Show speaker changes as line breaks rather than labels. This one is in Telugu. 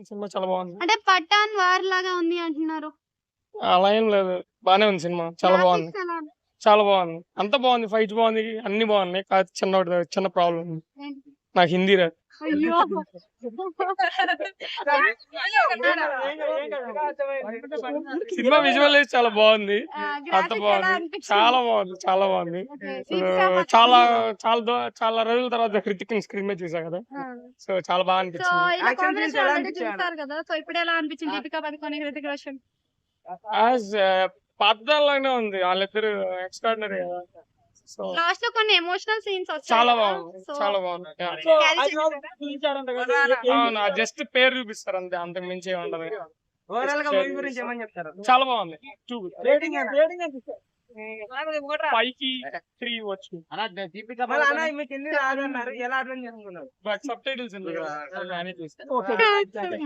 సినిమా చాలా బాగుంది.
అంటే 'పఠాన్' వార్ లాగా ఉంది అంటున్నారు.
అలా ఏం లేదు. బానే ఉంది సినిమా. చాలా బాగుంది.
గ్రాఫిక్స్ ఎలా ఉంది?
చాలా బాగుంది. అంతా బాగుంది. ఫైట్స్ బాగుంది. అన్ని బాగున్నాయి. కాకపోతే చిన్న ప్రాబ్లం ఉంది.
ఏంటి?
నాకు హిందీ రాదు.
అయ్యో!
సినిమా విజువలైజ్ చాలా బాగుంది. అంత
గ్రాఫిక్స్ ఎలా
బాగుంది.
అనిపించింది?
చాలా బాగుంది. చాలా బాగుంది.
ఓకే.
సో,
దీపికా పదుకొనె
చాలా చాలా రోజుల తర్వాత హృతిక్‌ని స్క్రీన్ మీద చూసా కదా!
ఆ!
సో, చాలా బాగా
సో,
అనిపించింది.
ఇలా
యాక్షన్ సీన్స్
కాంబినేషన్
ఎలా
ఆల్రెడీ
అనిపించాయి?
చూసారు కదా! సో, ఇప్పుడెలా అనిపించింది 'దీపికా పదుకొనె', 'హృతిక్ రోషన్'?
యాజ్ పాతదానిలాగానే ఉంది. వాళ్ళిద్దరు ఎక్స్ట్రార్డినరీ కదా! సో,
లాస్ట్‌లో కొన్ని ఎమోషనల్ సీన్స్ వచ్చాయి
చాలా
కదా!
బాగుంది.
సో,
చాలా బాగుంది. యాహ్!
క్యారీ చేసారా?
అవును. జస్ట్ పేరు చూపిస్తారు అంతే. అంతకు మించి ఏమి ఉండదు.
ఓవరాల్ గా మూవీ గురించి ఏమని చెప్తారు?
చాలా బాగుంది. 2
రేటింగ్ ఎంత?
5కి 3 ఇవ్వచ్చు.
మళ్ళీ అన్న మీకు ఎన్ని రాదన్నారు, ఎలా అర్థం చేసుకున్నారు?
బట్ సబ్‌టైటిల్స్ ఉంది కదా! అది మేనేజ్ చేస్తా.
ఓకే.
భలే